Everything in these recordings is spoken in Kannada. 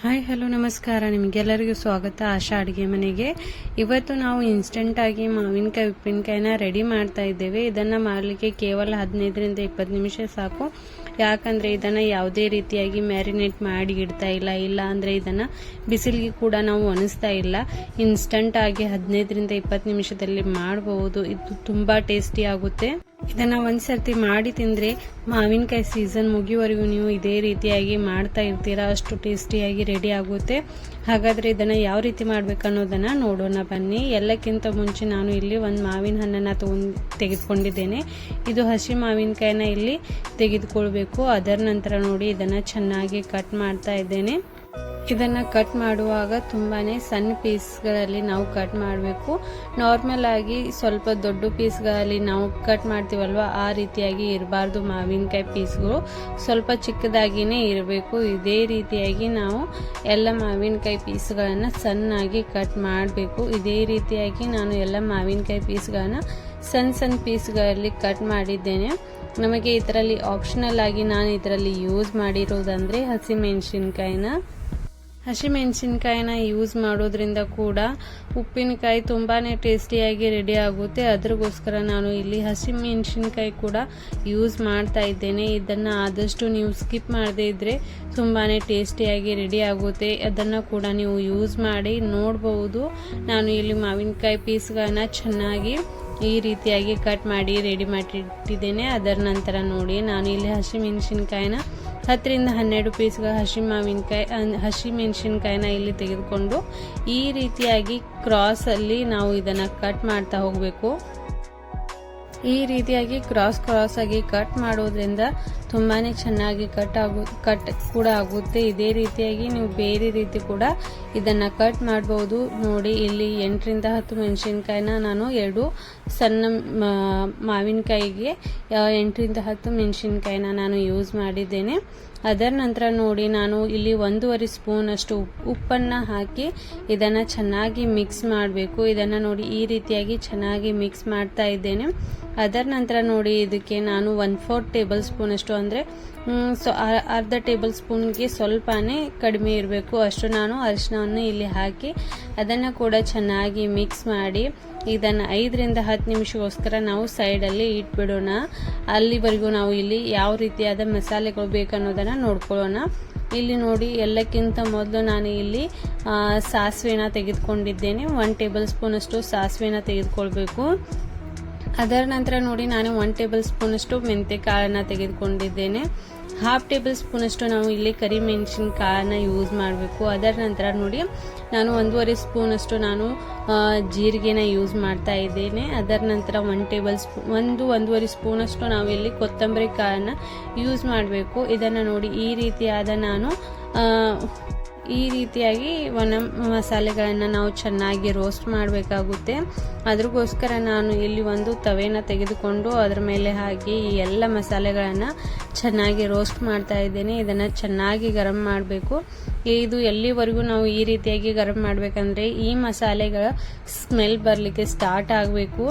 ಹಾಯ್ ಹಲೋ ನಮಸ್ಕಾರ, ನಿಮಗೆಲ್ಲರಿಗೂ ಸ್ವಾಗತ ಆಶಾ ಅಡುಗೆ ಮನೆಗೆ. ಇವತ್ತು ನಾವು ಇನ್ಸ್ಟೆಂಟಾಗಿ ಮಾವಿನಕಾಯಿ ಉಪ್ಪಿನಕಾಯಿನ ರೆಡಿ ಮಾಡ್ತಾ ಇದ್ದೇವೆ. ಇದನ್ನು ಮಾಡಲಿಕ್ಕೆ ಕೇವಲ 15ರಿಂದ 20 ನಿಮಿಷ ಸಾಕು. ಯಾಕಂದರೆ ಇದನ್ನು ಯಾವುದೇ ರೀತಿಯಾಗಿ ಮ್ಯಾರಿನೇಟ್ ಮಾಡಿ ಇಡ್ತಾ ಇಲ್ಲ ಅಂದರೆ ಇದನ್ನು ಬಿಸಿಲಿಗೆ ಕೂಡ ನಾವು ಒಣಗಿಸ್ತಾ ಇಲ್ಲ. ಇನ್ಸ್ಟಂಟಾಗಿ 15ರಿಂದ 20 ನಿಮಿಷದಲ್ಲಿ ಮಾಡಬಹುದು. ಇದು ತುಂಬ ಟೇಸ್ಟಿ ಆಗುತ್ತೆ. ಇದನ್ನು ಒಂದ್ಸರ್ತಿ ಮಾಡಿ ತಿಂದರೆ ಮಾವಿನಕಾಯಿ ಸೀಸನ್ ಮುಗಿಯುವವರೆಗೂ ನೀವು ಇದೇ ರೀತಿಯಾಗಿ ಮಾಡ್ತಾ ಇರ್ತೀರಾ. ಅಷ್ಟು ಟೇಸ್ಟಿಯಾಗಿ ರೆಡಿ ಆಗುತ್ತೆ. ಹಾಗಾದರೆ ಇದನ್ನು ಯಾವ ರೀತಿ ಮಾಡಬೇಕು ಅನ್ನೋದನ್ನು ನೋಡೋಣ ಬನ್ನಿ. ಎಲ್ಲಕ್ಕಿಂತ ಮುಂಚೆ ನಾನು ಇಲ್ಲಿ ಒಂದು ಮಾವಿನ ಹಣ್ಣನ್ನು ತೆಗೆದುಕೊಂಡಿದ್ದೇನೆ. ಇದು ಹಸಿ ಮಾವಿನಕಾಯಿನ ಇಲ್ಲಿ ತೆಗೆದುಕೊಳ್ಬೇಕು. ಅದರ ನಂತರ ನೋಡಿ ಇದನ್ನು ಚೆನ್ನಾಗಿ ಕಟ್ ಮಾಡ್ತಾ ಇದ್ದೇನೆ. ಇದನ್ನು ಕಟ್ ಮಾಡುವಾಗ ತುಂಬಾ ಸಣ್ಣ ಪೀಸ್ಗಳಲ್ಲಿ ನಾವು ಕಟ್ ಮಾಡಬೇಕು. ನಾರ್ಮಲ್ ಆಗಿ ಸ್ವಲ್ಪ ದೊಡ್ಡ ಪೀಸ್ಗಳಲ್ಲಿ ನಾವು ಕಟ್ ಮಾಡ್ತೀವಲ್ವ, ಆ ರೀತಿಯಾಗಿ ಇರಬಾರ್ದು. ಮಾವಿನಕಾಯಿ ಪೀಸ್ಗಳು ಸ್ವಲ್ಪ ಚಿಕ್ಕದಾಗಿಯೇ ಇರಬೇಕು. ಇದೇ ರೀತಿಯಾಗಿ ನಾವು ಎಲ್ಲ ಮಾವಿನಕಾಯಿ ಪೀಸ್ಗಳನ್ನು ಸಣ್ಣಾಗಿ ಕಟ್ ಮಾಡಬೇಕು. ಇದೇ ರೀತಿಯಾಗಿ ನಾನು ಎಲ್ಲ ಮಾವಿನಕಾಯಿ ಪೀಸ್ಗಳನ್ನು ಸಣ್ಣ ಪೀಸ್ಗಳಲ್ಲಿ ಕಟ್ ಮಾಡಿದ್ದೇನೆ. ನಮಗೆ ಇದರಲ್ಲಿ ಆಪ್ಷನಲ್ ಆಗಿ ನಾನು ಇದರಲ್ಲಿ ಯೂಸ್ ಮಾಡಿರೋದಂದರೆ ಹಸಿಮೆಣಸಿನಕಾಯಿನ ಯೂಸ್ ಮಾಡೋದ್ರಿಂದ ಕೂಡ ಉಪ್ಪಿನಕಾಯಿ ತುಂಬಾ ಟೇಸ್ಟಿಯಾಗಿ ರೆಡಿ ಆಗುತ್ತೆ. ಅದ್ರಗೋಸ್ಕರ ನಾನು ಇಲ್ಲಿ ಹಸಿಮೆಣಸಿನಕಾಯಿ ಕೂಡ ಯೂಸ್ ಮಾಡ್ತಾ ಇದ್ದೇನೆ. ಇದನ್ನು ಆದಷ್ಟು ನೀವು ಸ್ಕಿಪ್ ಮಾಡದೇ ಇದ್ದರೆ ತುಂಬಾ ಟೇಸ್ಟಿಯಾಗಿ ರೆಡಿ ಆಗುತ್ತೆ. ಅದನ್ನು ಕೂಡ ನೀವು ಯೂಸ್ ಮಾಡಿ ನೋಡಬಹುದು. ನಾನು ಇಲ್ಲಿ ಮಾವಿನಕಾಯಿ ಪೀಸ್ಗಳನ್ನ ಚೆನ್ನಾಗಿ ಈ ರೀತಿಯಾಗಿ ಕಟ್ ಮಾಡಿ ರೆಡಿ ಮಾಡಿಟ್ಟಿದ್ದೇನೆ. ಅದರ ನಂತರ ನೋಡಿ ನಾನು ಇಲ್ಲಿ ಹಸಿಮೆಣಸಿನಕಾಯಿನ 10ರಿಂದ 12 ಪೀಸ್ಗಳ ಹಸಿಮೆಣಸಿನಕಾಯಿನ ಇಲ್ಲಿ ತೆಗೆದುಕೊಂಡು ಈ ರೀತಿಯಾಗಿ ಕ್ರಾಸಲ್ಲಿ ನಾವು ಇದನ್ನು ಕಟ್ ಮಾಡ್ತಾ ಹೋಗಬೇಕು. ಈ ರೀತಿಯಾಗಿ ಕ್ರಾಸ್ ಆಗಿ ಕಟ್ ಮಾಡೋದ್ರಿಂದ ತುಂಬಾ ಚೆನ್ನಾಗಿ ಕಟ್ ಕೂಡ ಆಗುತ್ತೆ. ಇದೇ ರೀತಿಯಾಗಿ ನೀವು ಬೇರೆ ರೀತಿ ಕೂಡ ಇದನ್ನು ಕಟ್ ಮಾಡಬಹುದು. ನೋಡಿ ಇಲ್ಲಿ 8ರಿಂದ 10 ಮೆಣಸಿನಕಾಯಿನ ನಾನು 2 ಸಣ್ಣ ಮಾವಿನಕಾಯಿಗೆ 8ರಿಂದ 10 ಮೆಣಸಿನಕಾಯಿನ ನಾನು ಯೂಸ್ ಮಾಡಿದ್ದೇನೆ. ಅದರ ನಂತರ ನೋಡಿ ನಾನು ಇಲ್ಲಿ 1.5 ಸ್ಪೂನ್ ಅಷ್ಟು ಉಪ್ಪನ್ನು ಹಾಕಿ ಇದನ್ನು ಚೆನ್ನಾಗಿ ಮಿಕ್ಸ್ ಮಾಡಬೇಕು. ಇದನ್ನು ನೋಡಿ ಈ ರೀತಿಯಾಗಿ ಚೆನ್ನಾಗಿ ಮಿಕ್ಸ್ ಮಾಡ್ತಾ ಇದ್ದೇನೆ. ಅದರ ನಂತರ ನೋಡಿ ಇದಕ್ಕೆ ನಾನು 1/4 ಟೇಬಲ್ ಸ್ಪೂನ್ ಅಷ್ಟು ಅಂದರೆ ಅರ್ಧ ಟೇಬಲ್ ಸ್ಪೂನ್ಗೆ ಸ್ವಲ್ಪನೇ ಕಡಿಮೆ ಇರಬೇಕು ಅಷ್ಟು ನಾನು ಅರಿಶಿನವನ್ನು ಇಲ್ಲಿ ಹಾಕಿ ಅದನ್ನು ಕೂಡ ಚೆನ್ನಾಗಿ ಮಿಕ್ಸ್ ಮಾಡಿ ಇದನ್ನು 5ರಿಂದ 10 ನಿಮಿಷಗೋಸ್ಕರ ನಾವು ಸೈಡಲ್ಲಿ ಇಟ್ಬಿಡೋಣ. ಅಲ್ಲಿವರೆಗೂ ನಾವು ಇಲ್ಲಿ ಯಾವ ರೀತಿಯಾದ ಮಸಾಲೆಗಳು ಬೇಕನ್ನೋದನ್ನು ನೋಡ್ಕೊಳ್ಳೋಣ. ಇಲ್ಲಿ ನೋಡಿ ಎಲ್ಲಕ್ಕಿಂತ ಮೊದಲು ನಾನು ಇಲ್ಲಿ ಸಾಸಿವೆನ ತೆಗೆದುಕೊಂಡಿದ್ದೇನೆ. 1 ಟೇಬಲ್ ಸ್ಪೂನ್ ಅಷ್ಟು ಸಾಸಿವೆನ ತೆಗೆದುಕೊಳ್ಬೇಕು. ಅದರ ನಂತರ ನೋಡಿ ನಾನು 1 ಟೇಬಲ್ ಸ್ಪೂನ್ ಅಷ್ಟು ಮೆಂತ್ಯ ಕಾಳನ್ನು ತೆಗೆದುಕೊಂಡಿದ್ದೇನೆ. 1/2 ಟೇಬಲ್ ಸ್ಪೂನ್ ಅಷ್ಟು ನಾವು ಇಲ್ಲಿ ಕರಿಮೆಣಸಿನಕಾಳನ್ನ ಯೂಸ್ ಮಾಡಬೇಕು. ಅದರ ನಂತರ ನೋಡಿ ನಾನು 1.5 ಸ್ಪೂನ್ ಅಷ್ಟು ನಾನು ಜೀರಿಗೆನ ಯೂಸ್ ಮಾಡ್ತಾ ಇದ್ದೇನೆ. ಅದರ ನಂತರ 1.5 ಸ್ಪೂನ್ ಅಷ್ಟು ನಾವು ಇಲ್ಲಿ ಕೊತ್ತಂಬರಿ ಕಾಳನ್ನ ಯೂಸ್ ಮಾಡಬೇಕು. ಇದನ್ನು ನೋಡಿ ಈ ರೀತಿಯಾಗಿ ಒಣ ಮಸಾಲೆಗಳನ್ನು ನಾವು ಚೆನ್ನಾಗಿ ರೋಸ್ಟ್ ಮಾಡಬೇಕಾಗುತ್ತೆ. ಅದ್ರಗೋಸ್ಕರ ನಾನು ಇಲ್ಲಿ ಒಂದು ತವೆನ ತೆಗೆದುಕೊಂಡು ಅದರ ಮೇಲೆ ಹಾಕಿ ಈ ಎಲ್ಲ ಮಸಾಲೆಗಳನ್ನು ಚೆನ್ನಾಗಿ ರೋಸ್ಟ್ ಮಾಡ್ತಾ ಇದ್ದೇನೆ. ಇದನ್ನು ಚೆನ್ನಾಗಿ ಗರಂ ಮಾಡಬೇಕು. ಇದು ಎಲ್ಲಿವರೆಗೂ ನಾವು ಈ ರೀತಿಯಾಗಿ ಗರಂ ಮಾಡಬೇಕಂದ್ರೆ ಈ ಮಸಾಲೆಗಳ ಸ್ಮೆಲ್ ಬರಲಿಕ್ಕೆ ಸ್ಟಾರ್ಟ್ ಆಗಬೇಕು.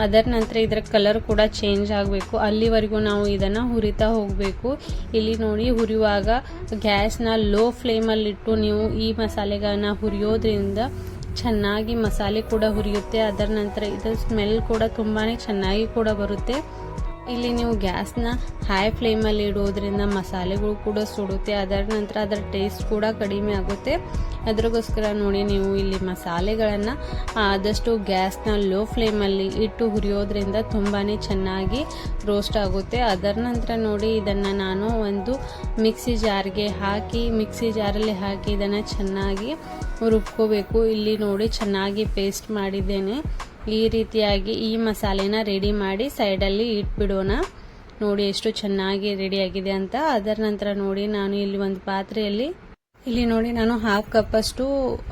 ಅದರ ನಂತರ ಇದರ ಕಲರ್ ಕೂಡ ಚೇಂಜ್ ಆಗಬೇಕು. ಅಲ್ಲಿವರೆಗೂ ನಾವು ಇದನ್ನು ಹುರಿತಾ ಹೋಗಬೇಕು. ಇಲ್ಲಿ ನೋಡಿ ಹುರಿಯುವಾಗ ಗ್ಯಾಸ್ನ ಲೋ ಫ್ಲೇಮಲ್ಲಿಟ್ಟು ನೀವು ಈ ಮಸಾಲೆಗಳನ್ನ ಹುರಿಯೋದ್ರಿಂದ ಚೆನ್ನಾಗಿ ಮಸಾಲೆ ಕೂಡ ಹುರಿಯುತ್ತೆ. ಅದರ ನಂತರ ಇದರ ಸ್ಮೆಲ್ ಕೂಡ ತುಂಬಾ ಚೆನ್ನಾಗಿ ಕೂಡ ಬರುತ್ತೆ. ಇಲ್ಲಿ ನೀವು ಗ್ಯಾಸ್ನ ಹೈ ಫ್ಲೇಮಲ್ಲಿ ಇಡೋದ್ರಿಂದ ಮಸಾಲೆಗಳು ಕೂಡ ಸುಡುತ್ತೆ. ಅದರ ನಂತರ ಅದರ ಟೇಸ್ಟ್ ಕೂಡ ಕಡಿಮೆ ಆಗುತ್ತೆ. ಅದಕ್ಕೋಸ್ಕರ ನೋಡಿ ನೀವು ಇಲ್ಲಿ ಮಸಾಲೆಗಳನ್ನು ಆದಷ್ಟು ಗ್ಯಾಸ್ನ ಲೋ ಫ್ಲೇಮಲ್ಲಿ ಇಟ್ಟು ಹುರಿಯೋದ್ರಿಂದ ತುಂಬಾ ಚೆನ್ನಾಗಿ ರೋಸ್ಟ್ ಆಗುತ್ತೆ. ಅದರ ನಂತರ ನೋಡಿ ಇದನ್ನು ನಾನು ಒಂದು ಮಿಕ್ಸಿ ಜಾರಲ್ಲಿ ಹಾಕಿ ಇದನ್ನು ಚೆನ್ನಾಗಿ ರುಬ್ಕೋಬೇಕು. ಇಲ್ಲಿ ನೋಡಿ ಚೆನ್ನಾಗಿ ಪೇಸ್ಟ್ ಮಾಡಿದ್ದೇನೆ. ಈ ರೀತಿಯಾಗಿ ಈ ಮಸಾಲೆನ ರೆಡಿ ಮಾಡಿ ಸೈಡಲ್ಲಿ ಇಟ್ಬಿಡೋಣ. ನೋಡಿ ಎಷ್ಟು ಚೆನ್ನಾಗಿ ರೆಡಿಯಾಗಿದೆ ಅಂತ. ಅದರ ನಂತರ ನೋಡಿ ನಾನು ಇಲ್ಲಿ ಒಂದು ಪಾತ್ರೆಯಲ್ಲಿ ನಾನು 1/2 ಕಪ್ ಅಷ್ಟು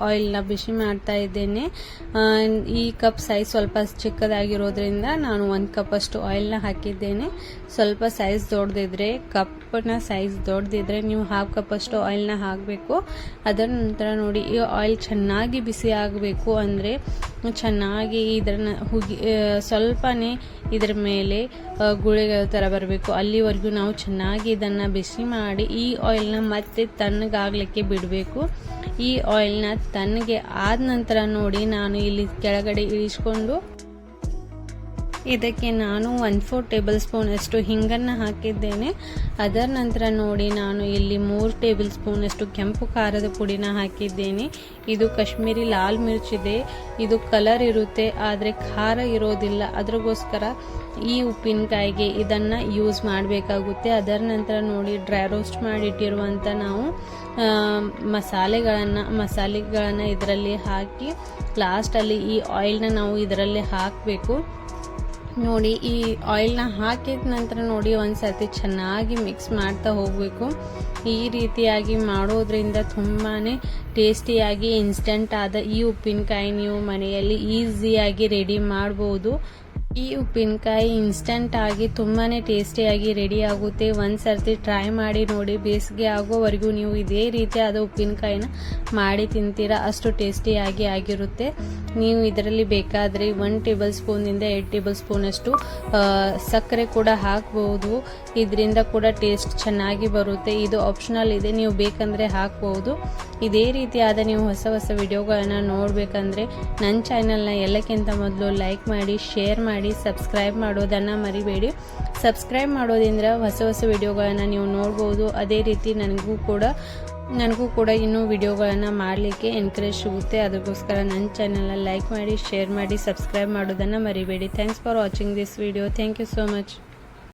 ಆಯಿಲ್ನ ಬಿಸಿ ಮಾಡ್ತಾ ಇದ್ದೇನೆ. ಈ ಕಪ್ ಸೈಜ್ ಸ್ವಲ್ಪ ಚಿಕ್ಕದಾಗಿರೋದ್ರಿಂದ ನಾನು 1 ಕಪ್ ಅಷ್ಟು ಆಯಿಲ್ನ ಹಾಕಿದ್ದೇನೆ. ಸ್ವಲ್ಪ ಸೈಜ್ ದೊಡ್ಡದಿದ್ರೆ ಕಪ್ನ ಸೈಜ್ ದೊಡ್ಡದಿದ್ರೆ ನೀವು 1/2 ಕಪ್ ಅಷ್ಟು ಆಯಿಲ್ನ ಹಾಕಬೇಕು. ಅದರ ನಂತರ ನೋಡಿ ಈ ಆಯಿಲ್ ಚೆನ್ನಾಗಿ ಬಿಸಿ ಆಗಬೇಕು. ಅಂದರೆ ಚೆನ್ನಾಗಿ ಇದನ್ನು ಸ್ವಲ್ಪನೇ ಇದರ ಮೇಲೆ ಗುಳಿಗಳ ಥರ ಬರಬೇಕು. ಅಲ್ಲಿವರೆಗೂ ನಾವು ಚೆನ್ನಾಗಿ ಇದನ್ನು ಬಿಸಿ ಮಾಡಿ ಈ ಆಯಿಲ್ನ ಮತ್ತೆ ತಣ್ಣಗಾಗಲಿಕ್ಕೆ ಬಿಡಬೇಕು. ಈ ಆಯಿಲ್ನ ತಣ್ಣಗೆ ಆದ ನಂತರ ನೋಡಿ ನಾನು ಇಲ್ಲಿ ಕೆಳಗಡೆ ಇಳಿಸ್ಕೊಂಡು ಇದಕ್ಕೆ ನಾನು 1/4 ಟೇಬಲ್ ಸ್ಪೂನ್ ಅಷ್ಟು ಹಿಂಗನ್ನು ಹಾಕಿದ್ದೇನೆ. ಅದರ ನಂತರ ನೋಡಿ ನಾನು ಇಲ್ಲಿ 3 ಟೇಬಲ್ ಸ್ಪೂನ್ ಅಷ್ಟು ಕೆಂಪು ಖಾರದ ಪುಡಿನ ಹಾಕಿದ್ದೇನೆ. ಇದು ಕಾಶ್ಮೀರಿ ಲಾಲ್ ಮಿರ್ಚ್ ಇದೆ. ಇದು ಕಲರ್ ಇರುತ್ತೆ ಆದರೆ ಖಾರ ಇರೋದಿಲ್ಲ. ಅದಕ್ಕೋಸ್ಕರ ಈ ಉಪ್ಪಿನಕಾಯಿಗೆ ಇದನ್ನು ಯೂಸ್ ಮಾಡಬೇಕಾಗುತ್ತೆ. ಅದರ ನಂತರ ನೋಡಿ ಡ್ರೈ ರೋಸ್ಟ್ ಮಾಡಿಟ್ಟಿರುವಂಥ ನಾವು ಮಸಾಲೆಗಳನ್ನು ಇದರಲ್ಲಿ ಹಾಕಿ ಲಾಸ್ಟಲ್ಲಿ ಈ ಆಯಿಲ್ನ ನಾವು ಇದರಲ್ಲಿ ಹಾಕಬೇಕು. ನೋಡಿ ಈ ಆಯಿಲ್ನ ಹಾಕಿದ ನಂತರ ನೋಡಿ ಒಂದ್ಸತಿ ಚೆನ್ನಾಗಿ ಮಿಕ್ಸ್ ಮಾಡ್ತಾ ಹೋಗಬೇಕು. ಈ ರೀತಿಯಾಗಿ ಮಾಡೋದ್ರಿಂದ ತುಂಬಾ ಟೇಸ್ಟಿಯಾಗಿ ಇನ್ಸ್ಟೆಂಟ್ ಆದ ಈ ಉಪ್ಪಿನಕಾಯಿ ನೀವು ಮನೆಯಲ್ಲಿ ಈಸಿಯಾಗಿ ರೆಡಿ ಮಾಡ್ಬೋದು. ಈ ಉಪ್ಪಿನಕಾಯಿ ಇನ್ಸ್ಟೆಂಟ್ ಆಗಿ ತುಂಬಾ ಟೇಸ್ಟಿಯಾಗಿ ರೆಡಿ ಆಗುತ್ತೆ. ಒಂದ್ಸರ್ತಿ ಟ್ರೈ ಮಾಡಿ ನೋಡಿ. ಬೇಸಿಗೆ ಆಗೋವರೆಗೂ ನೀವು ಇದೇ ರೀತಿಯಾದ ಉಪ್ಪಿನಕಾಯಿನ ಮಾಡಿ ತಿಂತೀರಾ, ಅಷ್ಟು ಟೇಸ್ಟಿಯಾಗಿ ಆಗಿರುತ್ತೆ. ನೀವು ಇದರಲ್ಲಿ ಬೇಕಾದರೆ 1 ಟೇಬಲ್ ಸ್ಪೂನಿಂದ 2 ಟೇಬಲ್ ಸ್ಪೂನ್ ಅಷ್ಟು ಸಕ್ಕರೆ ಕೂಡ ಹಾಕ್ಬೋದು. ಇದರಿಂದ ಕೂಡ ಟೇಸ್ಟ್ ಚೆನ್ನಾಗಿ ಬರುತ್ತೆ. ಇದು ಆಪ್ಷನಲ್ ಇದೆ, ನೀವು ಬೇಕಂದರೆ ಹಾಕ್ಬೋದು. ಇದೇ ರೀತಿಯಾದ ನೀವು ಹೊಸ ಹೊಸ ವಿಡಿಯೋಗಳನ್ನು ನೋಡಬೇಕಂದ್ರೆ ನನ್ನ ಚಾನಲ್ನ ಎಲ್ಲಕ್ಕಿಂತ ಮೊದಲು ಲೈಕ್ ಮಾಡಿ, ಶೇರ್ ಮಾಡಿ, ಸಬ್ಸ್ಕ್ರೈಬ್ ಮಾಡೋದನ್ನು ಮರಿಬೇಡಿ. ಸಬ್ಸ್ಕ್ರೈಬ್ ಮಾಡೋದ್ರಿಂದ ಹೊಸ ಹೊಸ ವಿಡಿಯೋಗಳನ್ನು ನೀವು ನೋಡ್ಬೋದು. ಅದೇ ರೀತಿ ನನಗೂ ಕೂಡ ಇನ್ನೂ ವಿಡಿಯೋಗಳನ್ನು ಮಾಡಲಿಕ್ಕೆ ಎನ್ಕರೇಜ್ ಸಿಗುತ್ತೆ. ಅದಕ್ಕೋಸ್ಕರ ನನ್ನ ಚಾನಲ್ನ ಲೈಕ್ ಮಾಡಿ, ಶೇರ್ ಮಾಡಿ, ಸಬ್ಸ್ಕ್ರೈಬ್ ಮಾಡೋದನ್ನು ಮರಿಬೇಡಿ. Thanks for watching this video. Thank you so much.